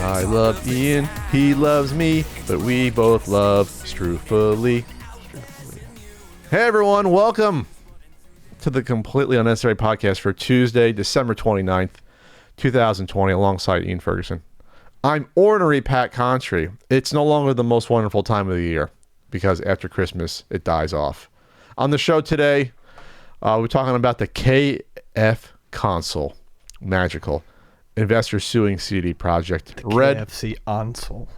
I love Ian, he loves me, but we both love Struffally. Hey everyone, welcome to the Completely Unnecessary Podcast for Tuesday, December 29th, 2020, alongside Ian Ferguson. I'm ordinary Pat Contri. It's no longer the most wonderful time of the year, because after Christmas, it dies off. On the show today, we're talking about the KFConsole. Magical. Investors suing CD Projekt Red. KFConsole. KFConsole?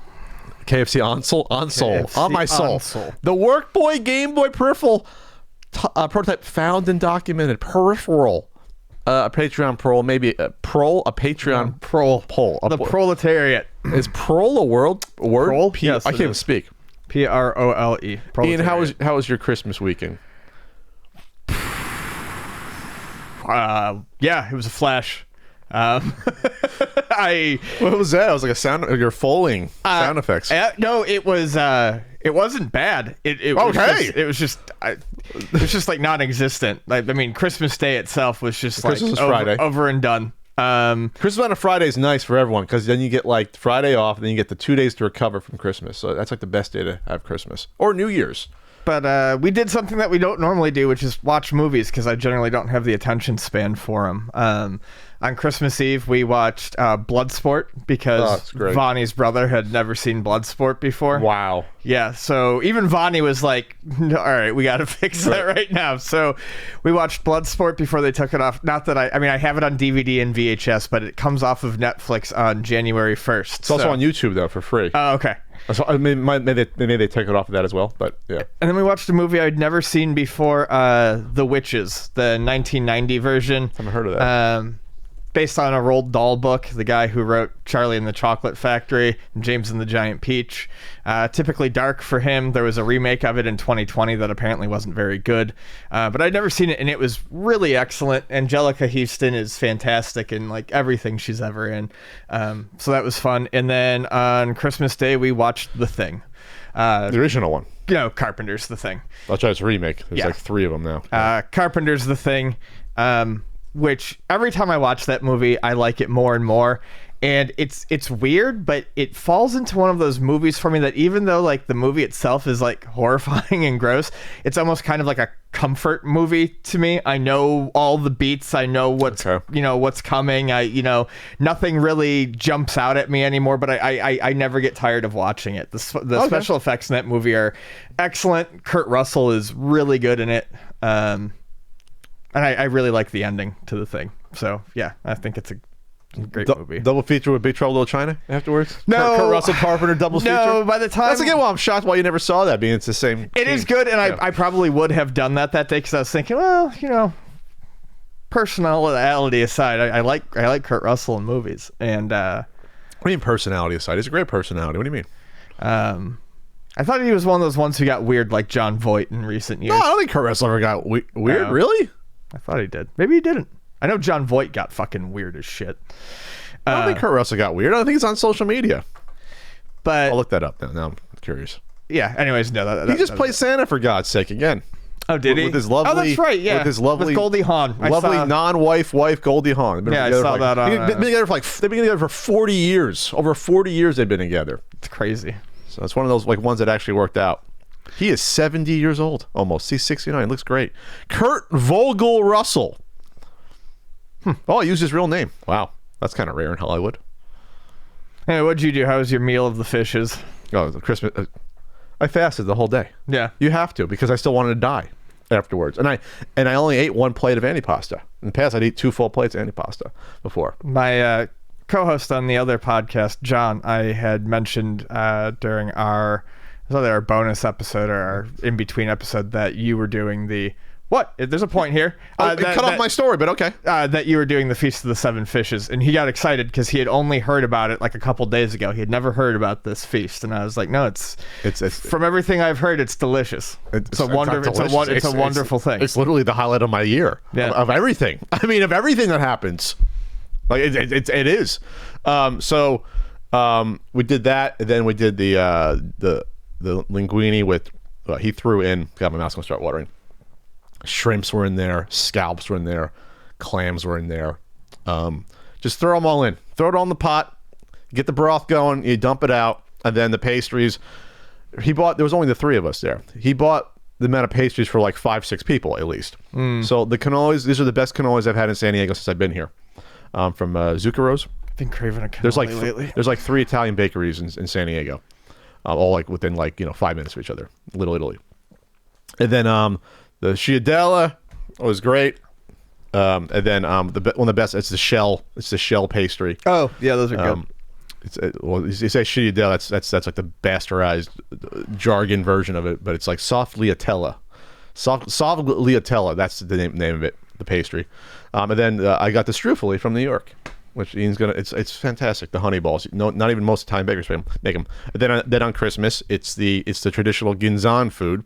KFC on my soul. Console. The Workboy Game Boy peripheral prototype found and documented. Peripheral. A Patreon Pro, maybe a Patreon poll. The proletariat. Is prole a word? Prole? Yes, I can't even speak. Prole. Ian, how was your Christmas weekend? Yeah, it was a flash. What was that? It was like a sound. You're foaling sound effects. No, it was. It wasn't bad. It was just like non-existent. Like, I mean, Christmas Day itself was just Christmas Friday. over and done. Christmas on a Friday is nice for everyone because then you get like Friday off, and then you get the 2 days to recover from Christmas. So that's like the best day to have Christmas or New Year's. But we did something that we don't normally do, which is watch movies, because I generally don't have the attention span for them. On Christmas Eve, we watched Bloodsport, because Vonnie's brother had never seen Bloodsport before. Wow. Yeah, so even Vonnie was like, all right, we got to fix that right now. So we watched Bloodsport before they took it off. Not that I have it on DVD and VHS, but it comes off of Netflix on January 1st. It's also on YouTube, though, for free. Oh, okay. So, I mean, maybe they take it off of that as well, but yeah. And then we watched a movie I'd never seen before, The Witches, the 1990 version. I haven't heard of that. Based on a Roald Dahl book, the guy who wrote Charlie and the Chocolate Factory and James and the Giant Peach. Typically dark for him. There was a remake of it in 2020 that apparently wasn't very good. But I'd never seen it, and it was really excellent. Angelica Houston is fantastic in like everything she's ever in. So that was fun. And then on Christmas Day, we watched The Thing. The original one. Carpenter's The Thing. I'll try to remake. There's like 3 of them now. Carpenter's The Thing. Which every time I watch that movie, I like it more and more. And it's weird, but it falls into one of those movies for me that even though like the movie itself is like horrifying and gross, it's almost kind of like a comfort movie to me. I know all the beats. I know what's what's coming. Nothing really jumps out at me anymore. But I never get tired of watching it. The special effects in that movie are excellent. Kurt Russell is really good in it. And I really like the ending to The Thing. So, yeah, I think it's a great movie. Double feature with Big Trouble in Little China afterwards? No. Kurt Russell, Carpenter, double feature? No, by the time... That's again why I'm shocked why you never saw that, being it's the same It team. is good, and I probably would have done that day, because I was thinking, well, personality aside, I like Kurt Russell in movies. And what do you mean personality aside? He's a great personality. What do you mean? I thought he was one of those ones who got weird like John Voight in recent years. No, I don't think Kurt Russell ever got weird. Really? I thought he did. Maybe he didn't. I know John Voight got fucking weird as shit. I don't think Kurt Russell got weird. I don't think it's on social media. But I'll look that up now. Now I'm curious. Yeah. Anyways, no. He just played Santa, for God's sake, again. Oh, did he? With his lovely... Oh, that's right, yeah. With his lovely... With Goldie Hawn. Non-wife Goldie Hawn. Yeah, I saw that on... They've been together for 40 years. Over 40 years they've been together. It's crazy. So it's one of those like ones that actually worked out. He is 70 years old, almost. He's 69. Looks great. Kurt Vogel Russell. Oh, I used his real name. Wow. That's kind of rare in Hollywood. Hey, what'd you do? How was your meal of the fishes? Oh, Christmas. I fasted the whole day. Yeah. You have to, because I still wanted to die afterwards. And I only ate 1 plate of antipasta. In the past, I'd eat 2 full plates of antipasta before. My co-host on the other podcast, John, I had mentioned during our bonus episode or our in-between episode that you were doing the What? There's a point here. Cut off my story, but okay. That you were doing the Feast of the Seven Fishes, and he got excited because he had only heard about it like a couple days ago. He had never heard about this feast, and I was like, no, it's from everything I've heard, it's delicious. It's a wonderful thing. It's literally the highlight of my year of everything. I mean, of everything that happens. Like it is. So we did that, and then we did the linguine with. He threw in. God, my mouth's gonna start watering. Shrimps were in there, scallops were in there, clams were in there. Just throw them all in. Throw it all in the pot. Get the broth going. You dump it out, and then the pastries. There was only the three of us there. He bought the amount of pastries for like 5-6 people at least. So the cannolis, these are the best cannolis I've had in San Diego since I've been here. From Zuccaro's. I've been craving a cannoli lately. There's like 3 Italian bakeries in San Diego, all like within 5 minutes of each other. Little Italy. And then the Sciadella was great. And then one of the best. It's the shell. It's the shell pastry. Oh yeah, those are good. You say Sciadella. That's like the bastardized jargon version of it, but it's like soft liatella. Soft liatella. That's the name of it. The pastry. And then I got the Strufoli from New York, which Ian's gonna. It's fantastic. The honey balls. No, not even most Italian bakers make them. And then on Christmas, it's the traditional Ginzan food.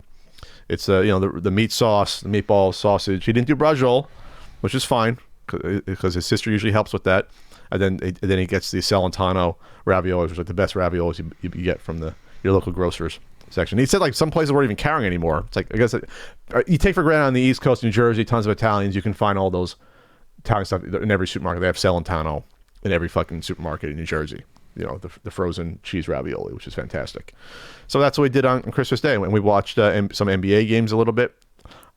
It's the meat sauce, the meatballs, sausage. He didn't do braciole, which is fine because his sister usually helps with that. And then he gets the Celentano raviolis, which is like the best raviolis you get from your local grocers section. He said like some places weren't even carrying anymore. It's like I guess you take for granted on the East Coast, New Jersey, tons of Italians. You can find all those Italian stuff in every supermarket. They have Celentano in every fucking supermarket in New Jersey. The frozen cheese ravioli, which is fantastic. So that's what we did on Christmas Day. And we watched some NBA games a little bit.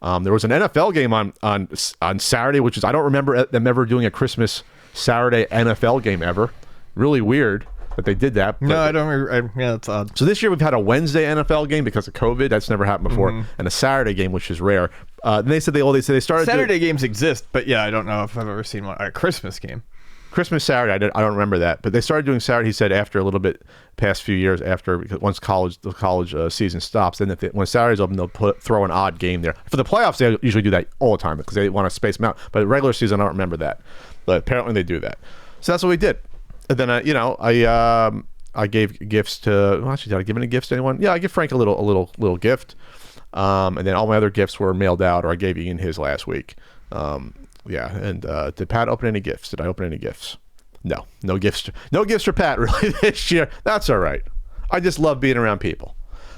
There was an NFL game on Saturday, which is I don't remember them ever doing a Christmas Saturday NFL game ever. Really weird that they did that. No, I don't remember. Yeah, that's odd. So this year we've had a Wednesday NFL game because of COVID. That's never happened before. And a Saturday game, which is rare. And they said they started Saturday games exist, but yeah, I don't know if I've ever seen one. A Christmas game. Christmas Saturday, I don't remember that, but they started doing Saturday. He said after a little bit, past few years after, because once the college season stops, then when Saturday's open, they'll throw an odd game there. For the playoffs, they usually do that all the time because they want to space them out. But regular season, I don't remember that, but apparently they do that. So that's what we did. And then I gave gifts to. Well, actually, did I give any gifts to anyone? Yeah, I gave Frank a little gift, and then all my other gifts were mailed out, or I gave Ian his last week. Yeah, and did Pat open any gifts? Did I open any gifts? No gifts. No gifts for Pat really this year. That's all right. I just love being around people.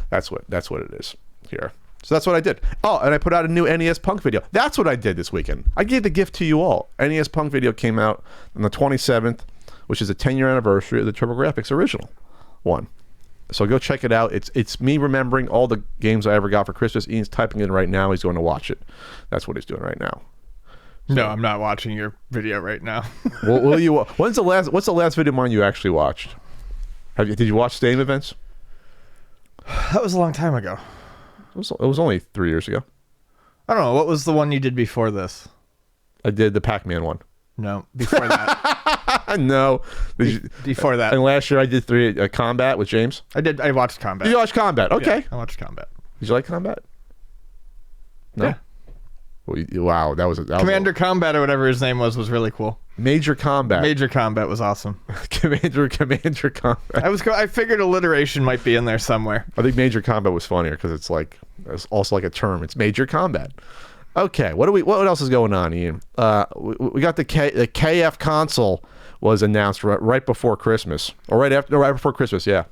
That's what it is here. So that's what I did. Oh, and I put out a new NES Punk video. That's what I did this weekend. I gave the gift to you all. NES Punk video came out on the 27th, which is the 10-year anniversary of the TurboGrafx original one. So go check it out. It's me remembering all the games I ever got for Christmas. Ian's typing it in right now. He's going to watch it. That's what he's doing right now. So, no, I'm not watching your video right now. Will you? What's the last video of mine you actually watched? Did you watch Stadium Events? That was a long time ago. It was only 3 years ago. I don't know. What was the one you did before this? I did the Pac-Man one. No, before that. No. Before that. And last year I did Combat with James. I watched Combat. You watched Combat? Okay. Yeah, I watched Combat. Did you like Combat? No? Yeah. Wow, that was Commander Combat or whatever his name was really cool. Major Combat. Major Combat was awesome. Commander Combat. I figured alliteration might be in there somewhere. I think Major Combat was funnier because it's also like a term. It's Major Combat. Okay, what else is going on, Ian? We got the KFConsole was announced right before Christmas, or right before Christmas. Yeah.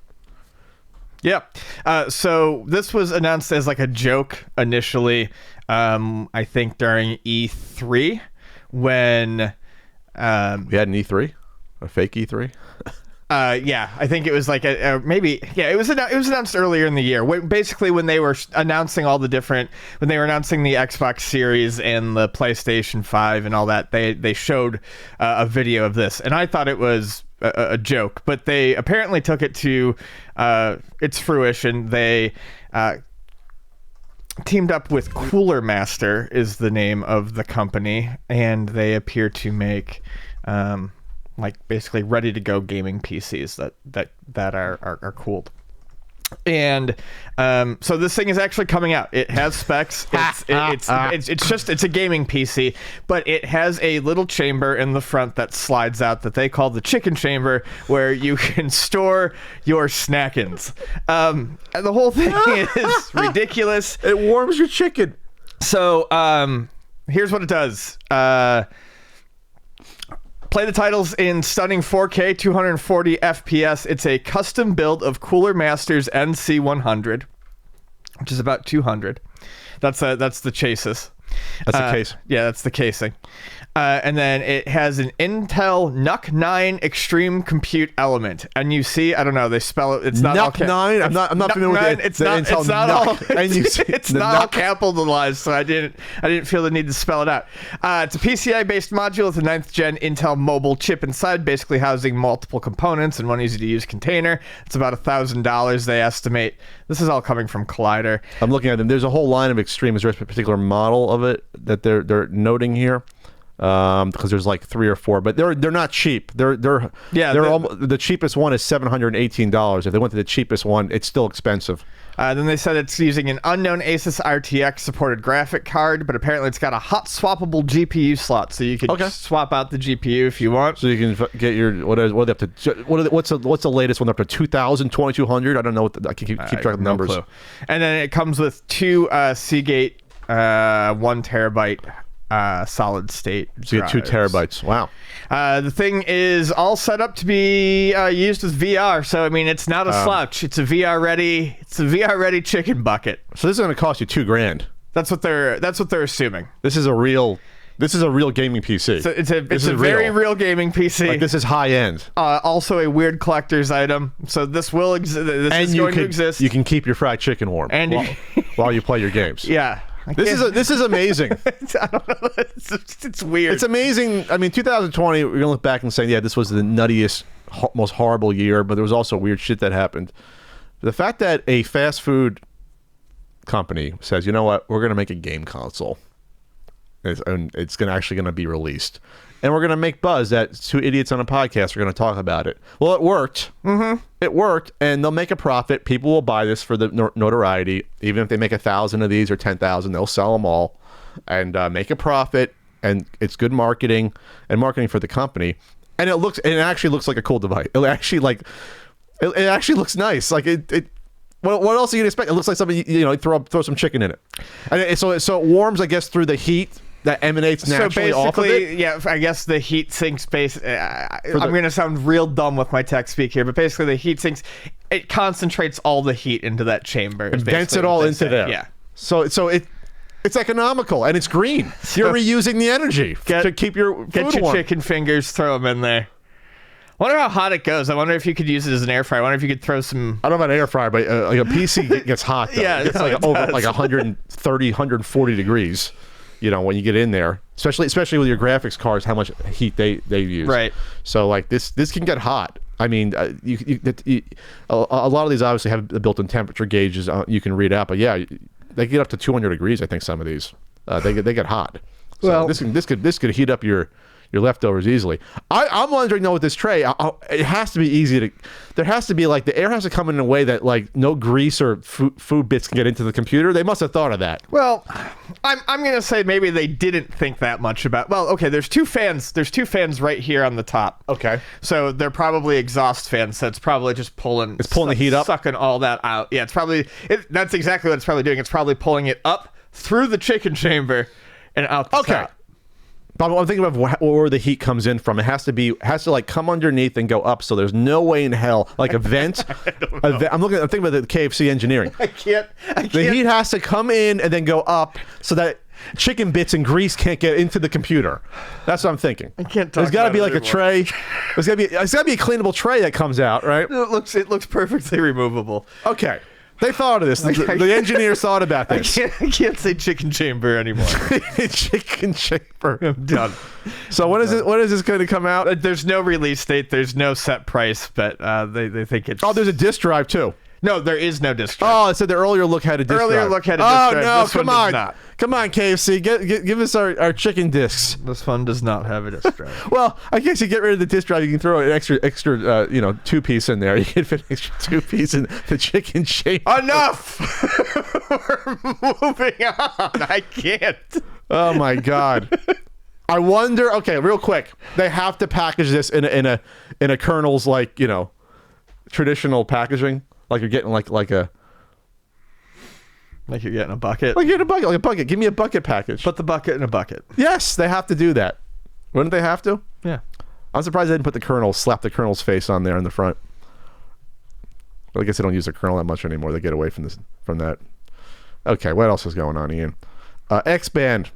Yeah. So this was announced as like a joke initially. I think during E3 when we had an E3, a fake E3. Yeah, I think it was like it was announced earlier in the year. Basically, when they were announcing when they were announcing the Xbox Series and the PlayStation 5 and all that, they showed a video of this, and I thought it was a joke, but they apparently took it to its fruition. They teamed up with Cooler Master is the name of the company, and they appear to make like basically ready to go gaming PCs that are cooled. And so this thing is actually coming out. It has specs. It's a gaming PC, but it has a little chamber in the front that slides out that they call the chicken chamber, where you can store your snackins. And the whole thing is ridiculous. It warms your chicken. So here's what it does. Play the titles in stunning 4K, 240 FPS. It's a custom build of Cooler Masters NC100, which is about 200. That's the chassis. That's the case. Yeah, that's the casing. And then it has an Intel NUC 9 Extreme Compute Element. And you see, I don't know, they spell it. It's not all NUC 9. I'm not familiar with it. It's not all. It's not all capitalized, so I didn't feel the need to spell it out. It's a PCI-based module with a 9th gen Intel mobile chip inside, basically housing multiple components and one easy-to-use container. It's about $1,000, they estimate. This is all coming from Collider. I'm looking at them. There's a whole line of Extremes. There's a particular model of it that they're noting here. Because there's like 3 or 4, but they're not cheap. The cheapest one is $718. If they went to the cheapest one, it's still expensive. Then they said it's using an unknown Asus RTX supported graphic card, but apparently it's got a hot swappable GPU slot, so you can swap out the GPU if you want. So you can get your what's the latest one up to 2,000, 2,200? I don't know. I can keep track of the numbers. Clue. And then it comes with 2 Seagate 1 terabyte. Solid state. So you get 2 terabytes. Wow. The thing is all set up to be used with VR. So I mean, it's not a slouch. It's a VR ready chicken bucket. So this is going to cost you $2,000. That's what they're assuming. This is a real gaming PC. So it's a very real gaming PC. Like, this is high end. Also a weird collector's item. So this will exist. This is going to exist. You can keep your fried chicken warm while you play your games. Yeah. This is amazing. I don't know. It's weird. It's amazing. I mean, 2020, we're gonna look back and say, yeah, this was the nuttiest, most horrible year, but there was also weird shit that happened. The fact that a fast food company says, you know what, we're gonna make a game console, and it's actually gonna be released, and we're gonna make buzz that 2 idiots on a podcast are gonna talk about it. Well, it worked. Mm-hmm. It worked, and they'll make a profit. People will buy this for the notoriety. Even if they make 1,000 of these or 10,000, they'll sell them all and make a profit. And it's good marketing for the company. And it actually looks like a cool device. It actually looks nice. Like what else are you gonna expect? It looks like something throw some chicken in it, and so it warms, I guess, through the heat that emanates naturally off of it. Yeah, I guess the heat sinks I'm going to sound real dumb with my tech speak here, but basically the heat sinks, it concentrates all the heat into that chamber. It vents it all into there. Yeah. So it's economical, and it's green. You're reusing the energy to keep your food Get your warm. chicken fingers, throw them in there. I wonder how hot it goes. I wonder if you could use it as an air fryer. I wonder if you could throw some... I don't know about air fryer, but like a PC gets hot, though. Yeah, it gets over like 130, 140 degrees. When you get in there, especially with your graphics cards, how much heat they use. Right. So like this can get hot. I mean, a lot of these obviously have the built-in temperature gauges you can read out, but yeah, they get up to 200 degrees. I think some of these they get hot. So well, this could heat up your leftovers easily. I'm wondering though, with this tray, it has to be easy to. There has to be like the air has to come in a way that like no grease or food bits can get into the computer. They must have thought of that. Well, I'm gonna say maybe they didn't think that much about. Well, okay, there's 2 fans. There's 2 fans right here on the top. Okay. So they're probably exhaust fans. So it's probably just pulling. It's pulling the heat up, sucking all that out. Yeah, it's probably. That's exactly what it's probably doing. It's probably pulling it up through the chicken chamber and out the top. But I'm thinking of where the heat comes in from. It has to like come underneath and go up. So there's no way in hell, like a vent. I'm thinking about the KFC engineering. I can't. The heat has to come in and then go up so that chicken bits and grease can't get into the computer. That's what I'm thinking. I can't talk. There's got to be like a tray. It's got to be a cleanable tray that comes out, right? It looks perfectly removable. Okay. They thought of this. The engineers thought about this. I can't say chicken chamber anymore. Chicken chamber. I'm done. So when is this going to come out? There's no release date. There's no set price, but they think it's... Oh, there's a disk drive too. No, there is no disc drive. Oh, it said the earlier look had a disc Earlier drive. look had a disc drive. No, This one come does on. not. Come on, KFC. Give us our chicken discs. This one does not have a disc drive. Well, I guess you get rid of the disc drive, you can throw an extra 2-piece in there. You can fit an extra 2-piece in the chicken shape. Enough. We're moving on. I can't. Oh my God. I wonder. Okay, real quick. They have to package this in a kernel's traditional packaging, like you're getting like you're getting a bucket. Like you're getting a bucket. Give me a bucket package. Put the bucket in a bucket. Yes, they have to do that. Wouldn't they have to? Yeah. I'm surprised they didn't put slap the kernel's face on there in the front. Well, I guess they don't use the kernel that much anymore. They get away from that. Okay, what else is going on, Ian? XBAND,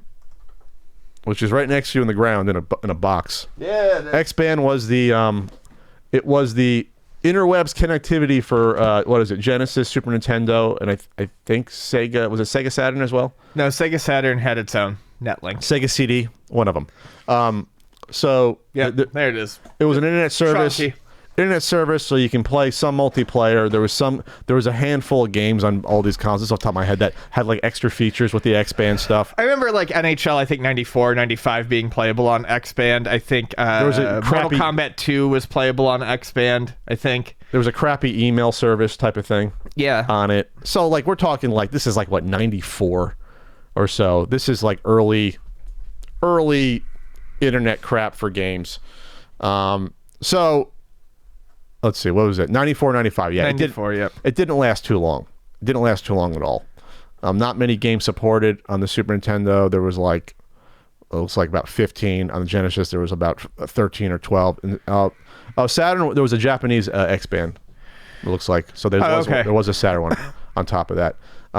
which is right next to you in the ground in a box. Yeah. XBAND was the interwebs connectivity for what is it? Genesis, Super Nintendo, and I think Sega. Was it Sega Saturn as well? No, Sega Saturn had its own netlink. Sega CD, one of them. So yeah, there it is. It was an internet service. Chunky. Internet service, so you can play some multiplayer. There was a handful of games on all these consoles off the top of my head that had like extra features with the XBAND stuff. I remember like NHL, I think 94, 95 being playable on XBAND. I think there was a Mortal Kombat 2 was playable on XBAND, I think. There was a crappy email service type of thing on it. So like we're talking like this is like what 94 or so. This is like early internet crap for games. So let's see, what was it? 94, 95. Yeah, 94, it didn't last too long. It didn't last too long at all. Not many games supported on the Super Nintendo. There was like, it looks like about 15. On the Genesis, there was about 13 or 12. And, Saturn, there was a Japanese XBAND, it looks like. So there was a Saturn one on top of that.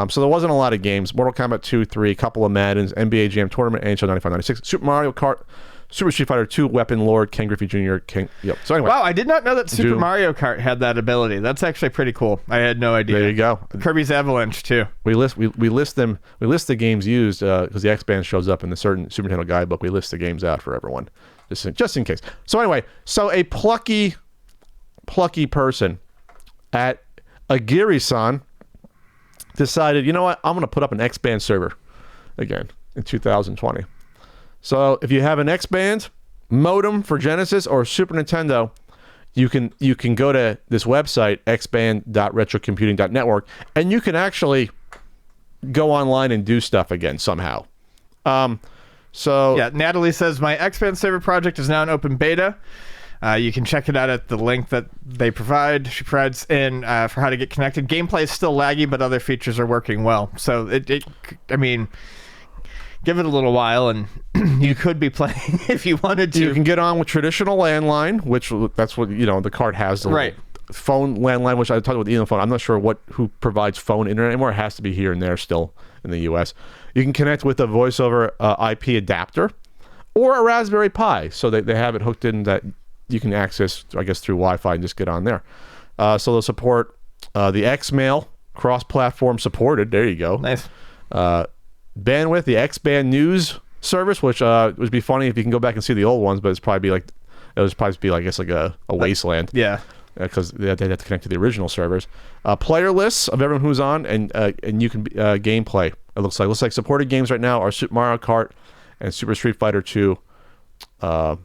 So there wasn't a lot of games. Mortal Kombat 2, 3, a couple of Maddens, NBA Jam Tournament, NHL 95, 96, Super Mario Kart, Super Street Fighter 2, Weapon Lord, Ken Griffey Jr. Yep. So anyway. Wow, I did not know that Super Mario Kart had that ability. That's actually pretty cool. I had no idea. There you go. Kirby's Avalanche too. We list the games used because the XBAND shows up in the certain Super Nintendo guidebook. We list the games out for everyone, just in case. So anyway, a plucky person at Agiri-san decided, you know what? I'm going to put up an XBAND server again in 2020. So if you have an XBAND modem for Genesis or Super Nintendo, you can go to this website, xband.retrocomputing.network, and you can actually go online and do stuff again somehow. Yeah, Natalie says, my XBAND server project is now in open beta. You can check it out at the link that they provide. She provides in for how to get connected. Gameplay is still laggy, but other features are working well. So give it a little while, and you could be playing if you wanted to. You can get on with traditional landline, which that's what the card has. Right. Phone landline, which I talked about the phone. I'm not sure who provides phone internet anymore. It has to be here and there still in the U.S. You can connect with a voice over IP adapter or a Raspberry Pi. So they have it hooked in that you can access, I guess, through Wi-Fi and just get on there. So they'll support the Xmail, cross-platform supported. There you go. Nice. Bandwidth, the XBAND news service, which would be funny if you can go back and see the old ones, but it would probably be like I guess like a wasteland. Yeah. Because they'd have to connect to the original servers. Player lists of everyone who's on, and you can gameplay. It looks like supported games right now are Super Mario Kart and Super Street Fighter 2. The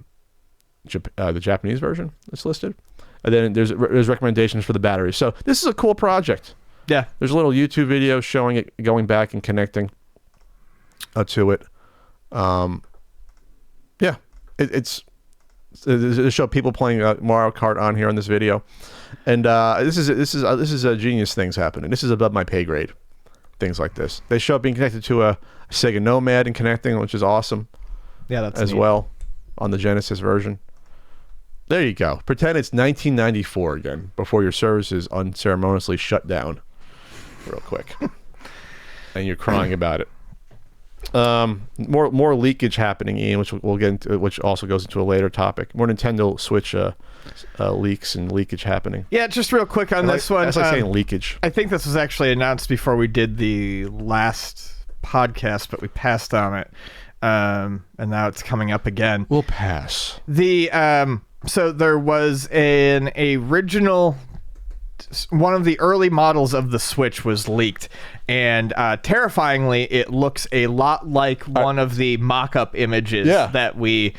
Japanese version is listed, and then there's recommendations for the batteries. So this is a cool project. Yeah, there's a little YouTube video showing it going back and connecting to it. Yeah, it's show people playing Mario Kart on here on this video, and this is genius things happening. This is above my pay grade. Things like this. They show up being connected to a Sega Nomad and connecting, which is awesome. Yeah, that's as neat. Well on the Genesis version. There you go. Pretend it's 1994 again before your service is unceremoniously shut down real quick. And you're crying about it. More leakage happening, Ian, which we'll get into, which also goes into a later topic. More Nintendo Switch leaks and leakage happening. Yeah, just real quick on this one. That's like saying leakage. I think this was actually announced before we did the last podcast, but we passed on it. And now it's coming up again. We'll pass. So there was an original one of the early models of the Switch was leaked, and terrifyingly, it looks a lot like one of the mock-up images that we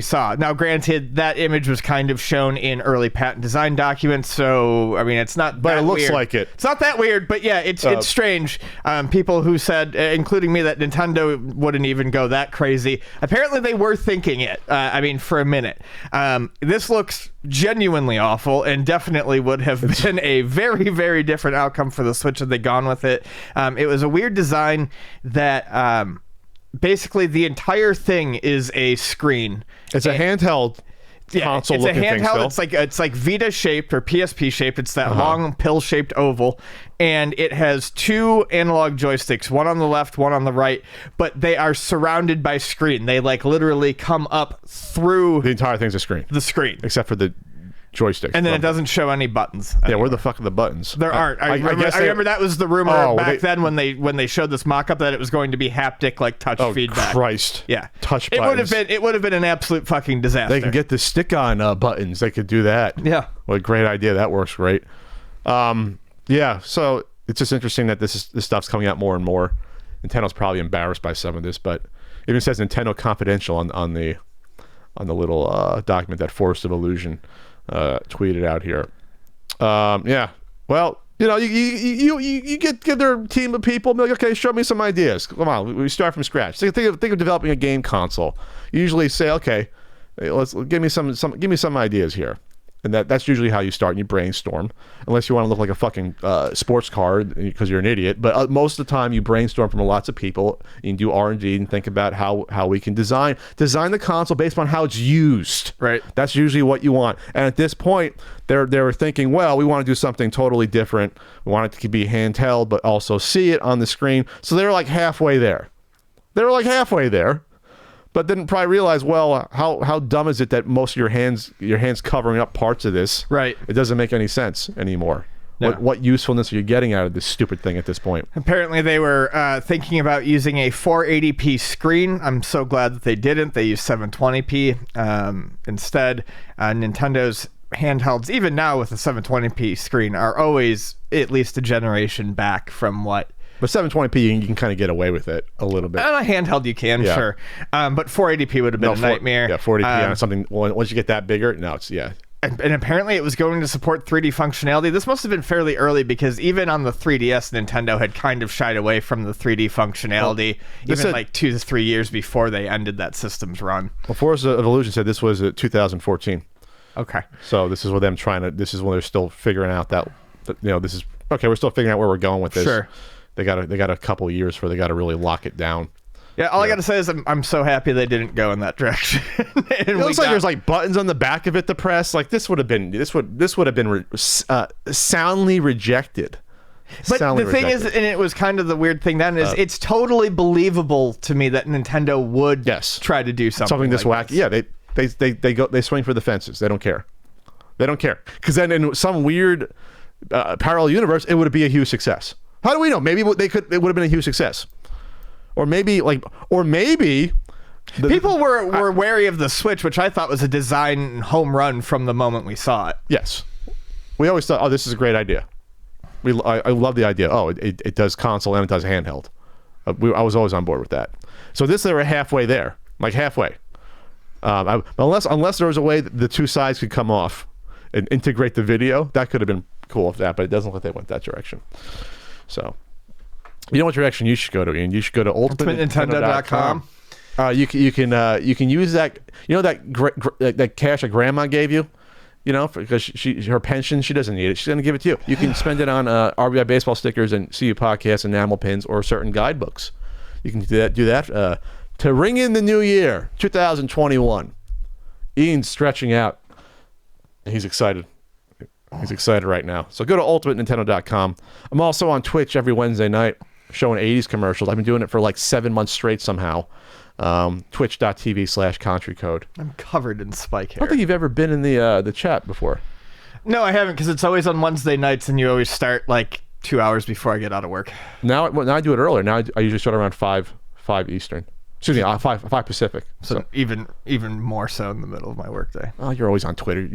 saw. Now, granted, that image was kind of shown in early patent design documents, so I mean, it's not. But that it looks weird. like it. It's not that weird, but yeah, it's strange. People who said, including me, that Nintendo wouldn't even go that crazy. Apparently, they were thinking it. I mean, for a minute. This looks genuinely awful, and definitely would have been a very, very different outcome for the Switch had they gone with it. It was a weird design that basically the entire thing is a screen. It's a handheld console looking thing. It's a handheld. It's like Vita shaped or PSP shaped. It's that long pill shaped oval, and it has two analog joysticks, one on the left, one on the right, but they are surrounded by screen. They like literally come up through the entire thing's a screen. The screen, except for the joystick, and then it doesn't show any buttons anymore. Yeah, where the fuck are the buttons? There aren't. I remember that was the rumor back then when they showed this mock-up that it was going to be haptic, like touch feedback. Christ. Yeah, touch buttons. It would have been an absolute fucking disaster. They can get the stick-on buttons. They could do that. Yeah, what a great idea. That works great. Yeah, so it's just interesting that this stuff's coming out more and more. Nintendo's probably embarrassed by some of this, but it even says Nintendo Confidential on the little document that Forest of Illusion tweeted out here. Yeah, well, you know, you get their team of people and be like, okay, show me some ideas. Come on, we start from scratch. Think of developing a game console. You usually say, okay, let's give me some ideas here. And that's usually how you start, and you brainstorm, unless you want to look like a fucking sports car because you're an idiot. But most of the time, you brainstorm from lots of people. You can do R&D and think about how we can design the console based on how it's used. Right. That's usually what you want. And at this point, they were thinking, well, we want to do something totally different. We want it to be handheld, but also see it on the screen. So they were like halfway there. But didn't probably realize, well, how dumb is it that most of your hands covering up parts of this? Right. It doesn't make any sense anymore. No. What usefulness are you getting out of this stupid thing at this point? Apparently, they were thinking about using a 480p screen. I'm so glad that they didn't. They used 720p instead. Nintendo's handhelds, even now with a 720p screen, are always at least a generation back from what. But 720p, you can kind of get away with it a little bit. On a handheld, you can, sure. But 480p would have been a nightmare. Yeah, 480p on something. Once you get that bigger, no, it's And apparently, it was going to support 3D functionality. This must have been fairly early because even on the 3DS, Nintendo had kind of shied away from the 3D functionality, even like 2 to 3 years before they ended that system's run. Well, Forest of Illusion said this was 2014. Okay. So this is with them this is when they're still figuring out that this is okay. We're still figuring out where we're going with this. Sure. They got a couple of years before they got to really lock it down. Yeah, all I got to say is I'm so happy they didn't go in that direction. It looks like there's like buttons on the back of it to press. Like this would have been soundly rejected. But the thing is, and it was kind of the weird thing then, is it's totally believable to me that Nintendo would try to do something this like wacky. Yeah, they swing for the fences. They don't care. Because then in some weird parallel universe, it would be a huge success. How do we know? Maybe it would have been a huge success, or maybe people were wary of the Switch, which I thought was a design home run from the moment we saw it. Yes, we always thought, oh, this is a great idea. I love the idea. Oh, it does console and it does handheld. I was always on board with that. So they were halfway there, like halfway. Unless there was a way that the two sides could come off and integrate the video, that could have been cool with that. But it doesn't look like they went that direction. So, you know what direction you should go to, Ian? You should go to ultimatenintendo.com. You can use that. You know that cash that Grandma gave you. You know, because her pension, she doesn't need it. She's going to give it to you. You can spend it on RBI baseball stickers and CU podcasts, enamel pins, or certain guidebooks. You can do that to ring in the new year, 2021. Ian's stretching out. He's excited. He's excited right now. So go to ultimatenintendo.com. I'm also on Twitch every Wednesday night showing 80s commercials. I've been doing it for like 7 months straight somehow. Twitch.tv/Contri code. I'm covered in spike hair. I don't think you've ever been in the chat before. No, I haven't, because it's always on Wednesday nights and you always start like 2 hours before I get out of work. Now I do it earlier. Now I usually start around 5 Eastern. Excuse me, 5 Pacific. So even more so in the middle of my workday. Oh, you're always on Twitter.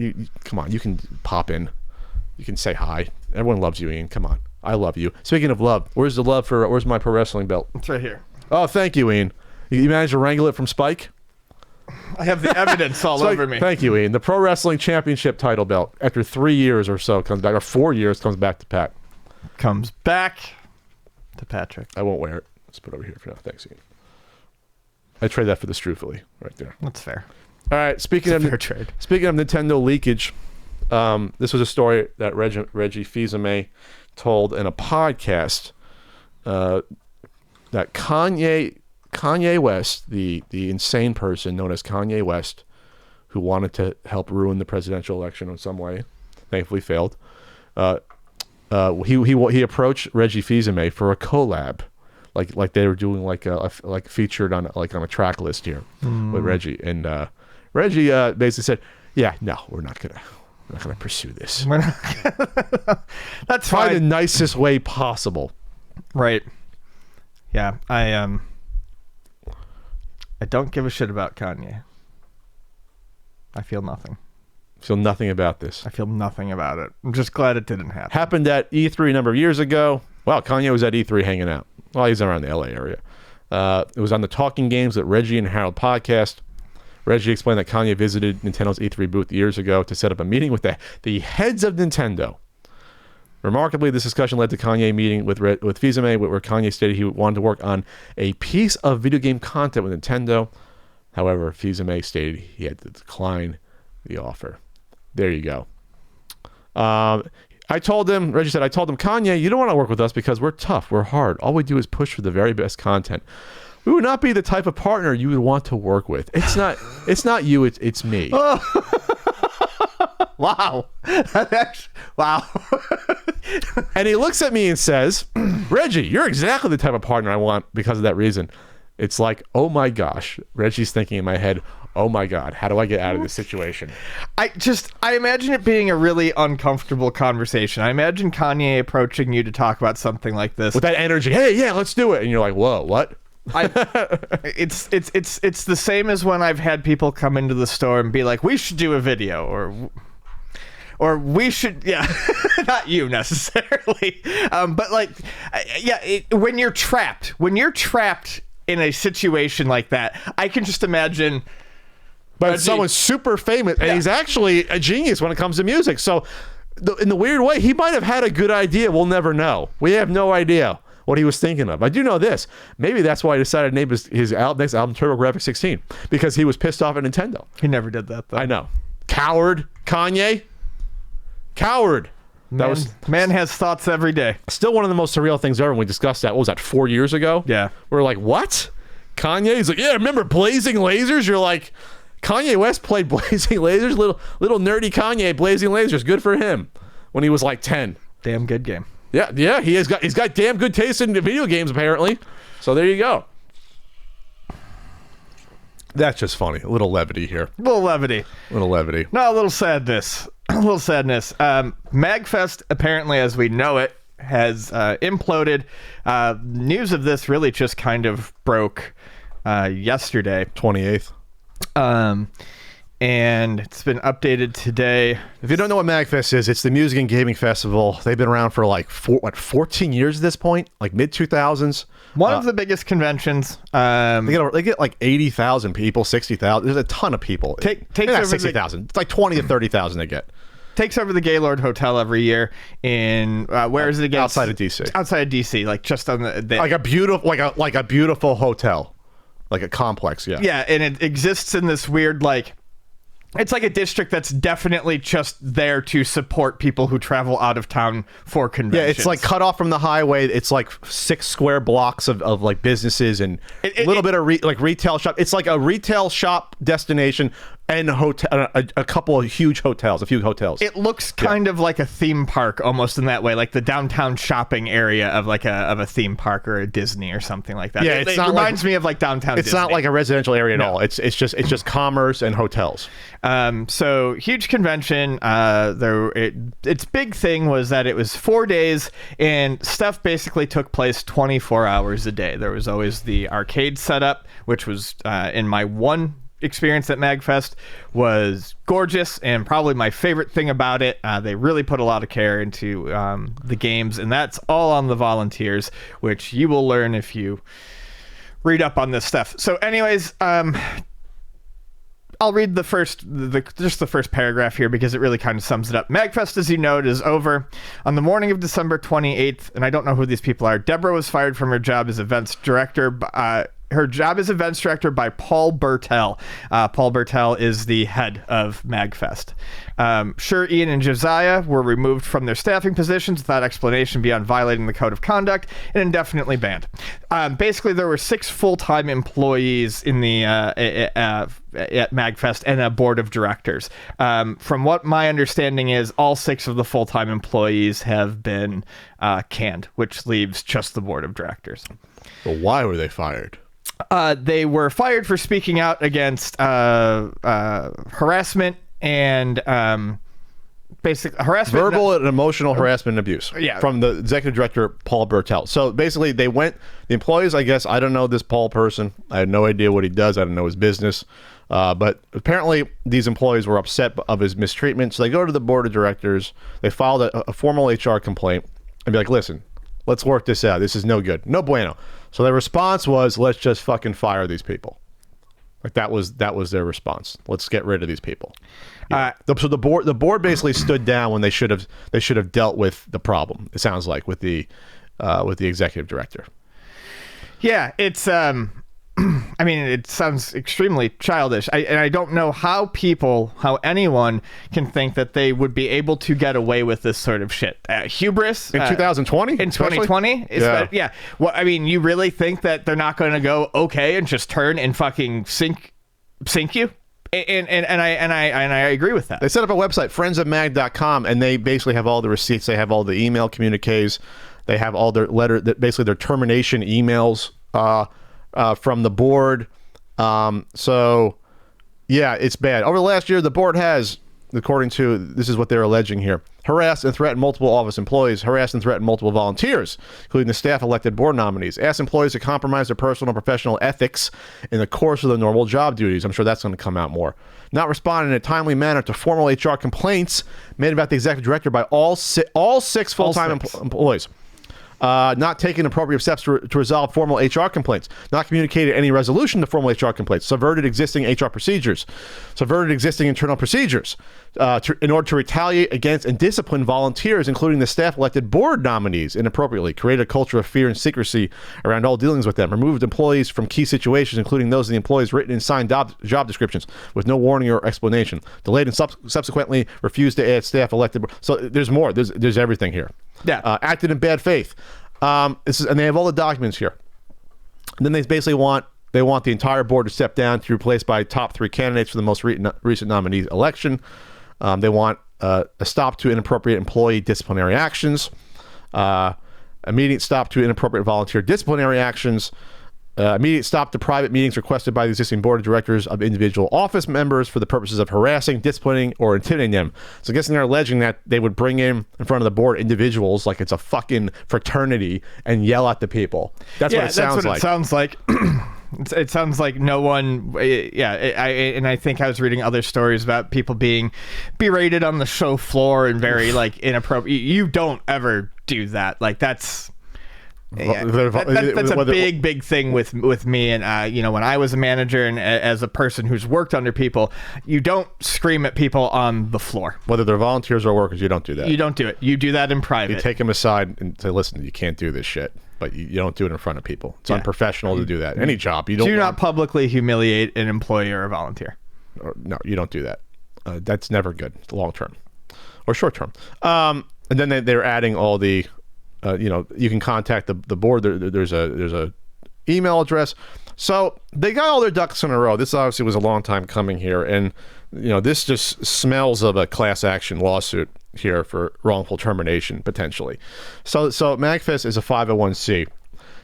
Come on, you can pop in. You can say hi. Everyone loves you, Ian. Come on. I love you. Speaking of love, where's my pro wrestling belt? It's right here. Oh, thank you, Ian. You managed to wrangle it from Spike? I have the evidence all over me. Thank you, Ian. The Pro Wrestling Championship title belt, after 3 years or so, comes back, or 4 years, comes back to Pat. Comes back to Patrick. I won't wear it. Let's put it over here for now. Thanks, Ian. I trade that for the Strufoli right there. That's fair. All right, speaking of Nintendo leakage, this was a story that Reggie Fils-Aimé told in a podcast that Kanye West, the insane person known as Kanye West, who wanted to help ruin the presidential election in some way, thankfully failed. He approached Reggie Fils-Aimé for a collab, like they were doing like featured on a track list here with Reggie, and Reggie basically said, "Yeah, no, we're not gonna pursue this. That's Probably fine. the nicest way possible." Right. Yeah, I don't give a shit about Kanye. I feel nothing. Feel nothing about this. I feel nothing about it. I'm just glad it didn't happen. Happened at E3 a number of years ago. Wow, Kanye was at E3 hanging out. Well, he's around the LA area. It was on the Talking Games at Reggie and Harold podcast. Reggie explained that Kanye visited Nintendo's E3 booth years ago to set up a meeting with the heads of Nintendo. Remarkably, this discussion led to Kanye meeting with Fils-Aimé, where Kanye stated he wanted to work on a piece of video game content with Nintendo. However, Fils-Aimé stated he had to decline the offer. There you go. Reggie said, I told him, Kanye, you don't want to work with us because we're tough, we're hard. All we do is push for the very best content. We would not be the type of partner you would want to work with. It's not you, it's me. Wow. Wow. And he looks at me and says, Reggie, you're exactly the type of partner I want because of that reason. It's like, oh my gosh. Reggie's thinking in my head, oh my God, how do I get out of this situation? I imagine it being a really uncomfortable conversation. I imagine Kanye approaching you to talk about something like this. With that energy, hey, yeah, let's do it. And you're like, whoa, what? It's the same as when I've had people come into the store and be like, we should do a video, or we should, yeah, not you necessarily, but like, yeah, when you're trapped in a situation like that, I can just imagine. But someone's super famous, and he's actually a genius when it comes to music. So, in the weird way, he might have had a good idea. We'll never know. We have no idea what he was thinking of. I do know this. Maybe that's why he decided to name his next album TurboGrafx 16, because he was pissed off at Nintendo. He never did that, though. I know. Coward, Kanye. Coward. Man has thoughts every day. Still one of the most surreal things ever when we discussed that. What was that, 4 years ago? Yeah. We're like, what? Kanye? He's like, yeah, remember Blazing Lasers? You're like, Kanye West played Blazing Lasers? Little nerdy Kanye, Blazing Lasers. Good for him. When he was like 10. Damn good game. Yeah, he's got damn good taste in video games, apparently. So there you go. That's just funny. A little levity here. Little levity. No, a little sadness. MAGFest, apparently as we know it, has imploded. News of this really just kind of broke yesterday. 28th. And it's been updated today. If you don't know what MAGFest is, it's the music and gaming festival. They've been around for like 14 years at this point, like mid-2000s. One of the biggest conventions. They get like 80,000 people, 60,000. There's a ton of people. Takes not over 60,000. It's like 20 to 30,000 they get. Takes over the Gaylord Hotel every year in where is it again? Outside of DC. Outside of DC, like just on the like a beautiful hotel, like a complex. Yeah. Yeah, and it exists in this weird like. It's like a district that's definitely just there to support people who travel out of town for conventions. Yeah, it's like cut off from the highway. It's like 6 square blocks of like businesses and a little bit of retail shop. It's like a retail shop destination and a couple of huge hotels, a few hotels. It looks kind of like a theme park almost in that way, like the downtown shopping area of like a theme park or a Disney or something like that. Yeah, it reminds me of like downtown It's Disney. not like a residential area at all. It's just commerce and hotels. So huge convention. Its big thing was that it was 4 days and stuff basically took place 24 hours a day. There was always the arcade setup, which was in my one experience at MAGFest was gorgeous, and probably my favorite thing about it. They really put a lot of care into the games, and that's all on the volunteers, which you will learn if you read up on this stuff. So anyways, I'll read the first paragraph here because it really kind of sums it up. MAGFest, as you know, is over. On the morning of December 28th, and I don't know who these people are, Deborah was fired from her job as events director. Her job as events director by Paul Bertel. Paul Bertel is the head of MAGFest. Sure, Ian and Josiah were removed from their staffing positions without explanation beyond violating the code of conduct and indefinitely banned. Basically, there were 6 full-time employees in the at MAGFest and a board of directors. From what my understanding is, all 6 of the full-time employees have been canned, which leaves just the board of directors. Well, why were they fired? They were fired for speaking out against harassment and basic harassment, verbal and emotional harassment and abuse. Yeah. From the executive director, Paul Bertel. So basically, the employees, I guess, I don't know this Paul person. I have no idea what he does. I don't know his business. But apparently, these employees were upset of his mistreatment. So they go to the board of directors. They filed a formal HR complaint and be like, listen, let's work this out. This is no good. No bueno. So their response was, let's just fucking fire these people. Like that was their response. Let's get rid of these people. So the board basically stood down when they should have dealt with the problem. It sounds like with the executive director. Yeah, it's I mean, it sounds extremely childish. I don't know how anyone can think that they would be able to get away with this sort of shit. Hubris. In 2020? In 2020? Yeah. Well, I mean, you really think that they're not going to go, okay, and just turn and fucking sink you? And I agree with that. They set up a website, friendsofmag.com, and they basically have all the receipts. They have all the email communiques. They have all their basically their termination emails from the board. So yeah, it's bad. Over the last year, the board has, according to, this is what they're alleging here, harassed and threatened multiple office employees, harassed and threatened multiple volunteers, including the staff elected board nominees, asked employees to compromise their personal and professional ethics in the course of their normal job duties. I'm sure that's going to come out more. Not responding in a timely manner to formal HR complaints made about the executive director by all six full-time employees. Not taking appropriate steps to resolve formal HR complaints, not communicated any resolution to formal HR complaints, subverted existing HR procedures, subverted existing internal procedures in order to retaliate against and discipline volunteers, including the staff elected board nominees inappropriately, created a culture of fear and secrecy around all dealings with them, removed employees from key situations, including those of the employees written in signed job descriptions with no warning or explanation, delayed and subsequently refused to add staff elected. So there's more. There's everything here. Yeah. Acted in bad faith. And they have all the documents here. And then they basically want the entire board to step down to be replaced by top 3 candidates for the most recent nominee election. They want a stop to inappropriate employee disciplinary actions, immediate stop to inappropriate volunteer disciplinary actions, immediate stop to private meetings requested by the existing board of directors of individual office members for the purposes of harassing, disciplining, or intimidating them. So I guess they're alleging that they would bring in front of the board individuals like it's a fucking fraternity and yell at the people. That's what it sounds like. It sounds like. It sounds like no one. And I think I was reading other stories about people being berated on the show floor and very like inappropriate. You don't ever do that. Like that's. Yeah, that's a big thing with me, and when I was a manager and as a person who's worked under people, you don't scream at people on the floor. Whether they're volunteers or workers, you don't do that. You don't do it. You do that in private. You take them aside and say, "Listen, you can't do this shit," but you don't do it in front of people. It's unprofessional to do that. Any job, you don't. Do not publicly humiliate an employee or a volunteer. No, you don't do that. That's never good, long term or short term. And then they're adding all the. You can contact the board. There's a email address. So they got all their ducks in a row. This obviously was a long time coming here, and this just smells of a class action lawsuit here for wrongful termination potentially. So MAGFest is a 501c.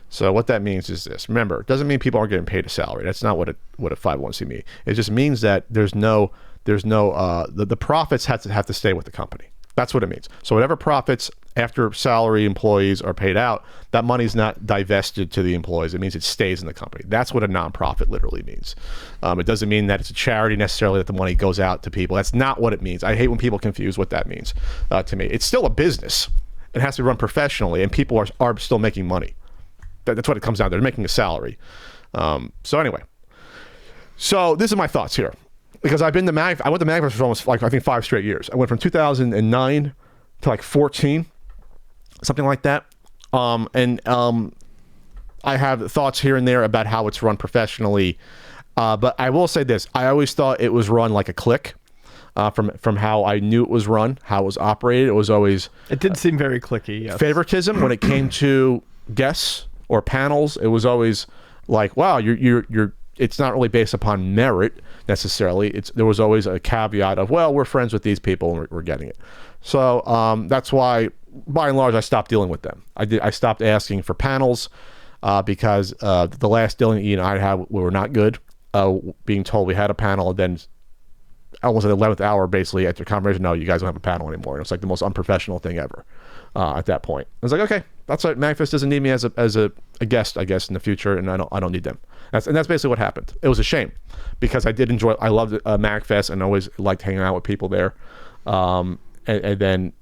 So what that means is this. Remember, it doesn't mean people aren't getting paid a salary. That's not what a 501c means. It just means that the profits have to stay with the company. That's what it means. So whatever profits after salary employees are paid out, that money's not divested to the employees. It means it stays in the company. That's what a nonprofit literally means. It doesn't mean that it's a charity necessarily, that the money goes out to people. That's not what it means. I hate when people confuse what that means to me. It's still a business. It has to be run professionally, and people are still making money. That's what it comes down to. They're making a salary. So anyway. So this is my thoughts here. Because I went to MAGFest for almost I think 5 straight years. I went from 2009 to 14, something like that. I have thoughts here and there about how it's run professionally. But I will say this. I always thought it was run like a clique. From how I knew it was run, how it was operated. It did seem very cliquey, yes. Favoritism when it came to guests or panels. It was always like, wow, you're it's not really based upon merit necessarily. There was always a caveat of, well, we're friends with these people and we're getting it. So that's why, by and large, I stopped dealing with them. I stopped asking for panels because the last dealing Ian and I had were not good. Being told we had a panel, and then almost at the 11th hour, basically, at your conversation, no, you guys don't have a panel anymore. And it's like the most unprofessional thing ever at that point. I was like, okay, that's right. MAGFest doesn't need me as a guest, I guess, in the future, and I don't need them. That's basically what happened. It was a shame because I loved MAGFest and always liked hanging out with people there. And then,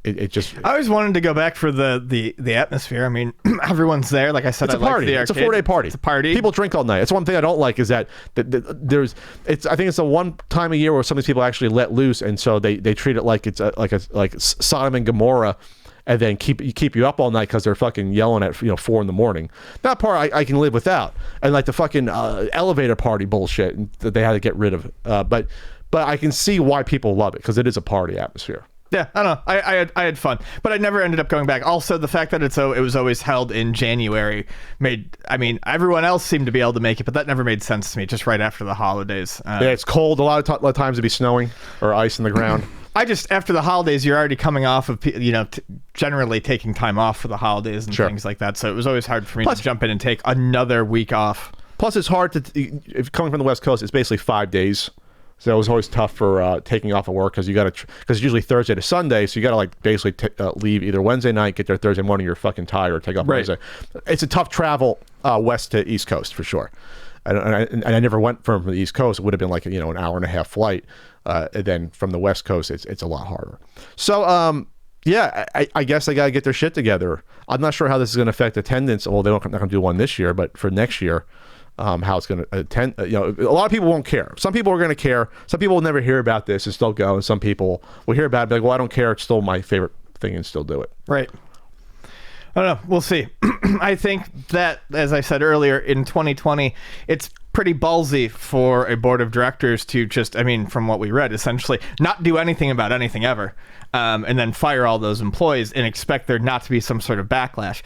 it just... I always wanted to go back for the atmosphere. I mean, everyone's there. Like I said, it's a party. It's a 4-day party. It's a party. People drink all night. It's one thing I don't like is that I think it's the one time a year where some of these people actually let loose, and so they treat it like it's like Sodom and Gomorrah, and then keep you up all night because they're fucking yelling at 4 a.m. That part I can live without, and like the fucking elevator party bullshit that they had to get rid of. But I can see why people love it because it is a party atmosphere. Yeah, I don't know. I had fun, but I never ended up going back. Also, the fact that it was always held in January everyone else seemed to be able to make it, but that never made sense to me. Just right after the holidays. Yeah, it's cold. A lot of times it'd be snowing or ice in the ground. After the holidays, you're already coming off of generally taking time off for the holidays and things like that. So it was always hard for me to jump in and take another week off. Plus, it's hard if coming from the West Coast, it's basically 5 days. So it was always tough for taking off of work because it's usually Thursday to Sunday, so you got to basically leave either Wednesday night, get there Thursday morning, you're fucking tired, or take off Wednesday. It's a tough travel west to East Coast for sure. And I never went from the East Coast. It would have been like an hour and a half flight. And then from the West Coast, it's a lot harder. So I guess they got to get their shit together. I'm not sure how this is going to affect attendance. Well, they're not going to do one this year, but for next year. How it's going to attend. A lot of people won't care. Some people are going to care. Some people will never hear about this and still go, and some people will hear about it and be like, well, I don't care. It's still my favorite thing and still do it. Right. I don't know. We'll see. I think that, as I said earlier, in 2020, it's pretty ballsy for a board of directors to just, from what we read, essentially not do anything about anything ever, and then fire all those employees and expect there not to be some sort of backlash.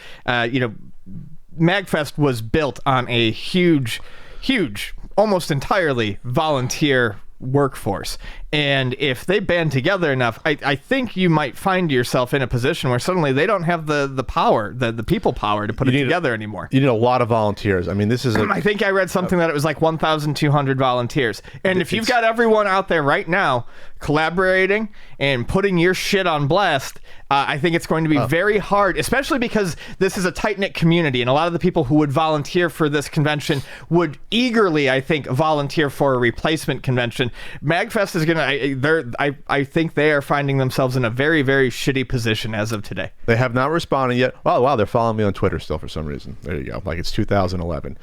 MAGFest was built on a huge, almost entirely volunteer workforce. And if they band together enough, I think you might find yourself in a position where suddenly they don't have the power, the people power to put it together anymore. You need a lot of volunteers. I think I read something that it was like 1,200 volunteers. And if you've got everyone out there right now collaborating and putting your shit on blast, I think it's going to be very hard, especially because this is a tight-knit community, and a lot of the people who would volunteer for this convention would eagerly, I think, volunteer for a replacement convention. MAGFest is going to, I think they are finding themselves in a very, very shitty position as of today. They have not responded yet. Oh, wow, they're following me on Twitter still for some reason. There you go. Like it's 2011.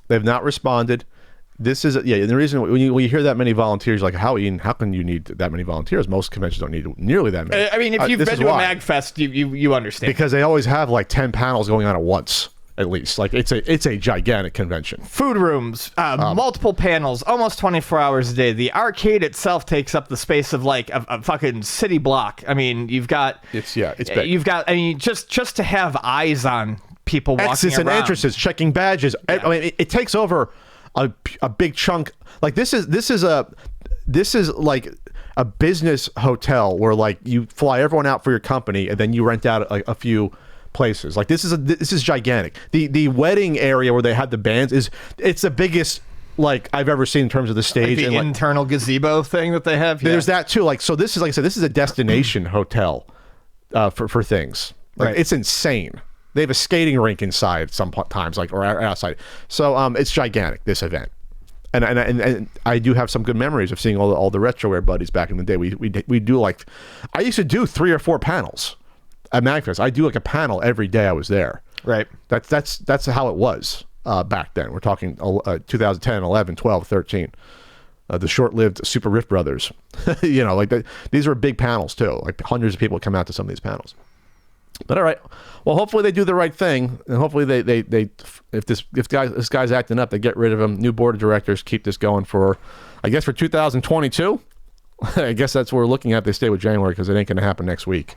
They've not responded. This is, and the reason when you hear that many volunteers, like, how can you need that many volunteers? Most conventions don't need nearly that many. If you've been to a MAGFest, you understand. Because they always have like 10 panels going on at once. At least, like it's a gigantic convention. Food rooms, multiple panels, almost 24 hours a day. The arcade itself takes up the space of like a fucking city block. You've got it's big. You've got just to have eyes on people walking exits around. And entrances, checking badges. Yeah. It takes over a big chunk. Like this is like a business hotel where like you fly everyone out for your company and then you rent out a few places. Like this is gigantic. The wedding area where they had the bands it's the biggest like I've ever seen in terms of the stage. The and internal gazebo thing that they have. There's that too. Like, so this is, like I said, this is a destination hotel for things. Like, Right. it's insane. They have a skating rink inside sometimes, like, or outside. So it's gigantic, this event. And I do have some good memories of seeing all the retroware buddies back in the day. We do, like, I used to do 3 or 4 panels at MAGFest. I do like a panel every day I was there. Right. That's how it was back then. We're talking 2010, 11, 12, 13. The short-lived Super Rift Brothers. You know, like these were big panels too. Like hundreds of people come out to some of these panels. But all right, well, hopefully they do the right thing, and hopefully they if this guy's acting up, they get rid of him. New board of directors, keep this going for, I guess, for 2022. I guess that's what we're looking at. They stay with January because it ain't going to happen next week.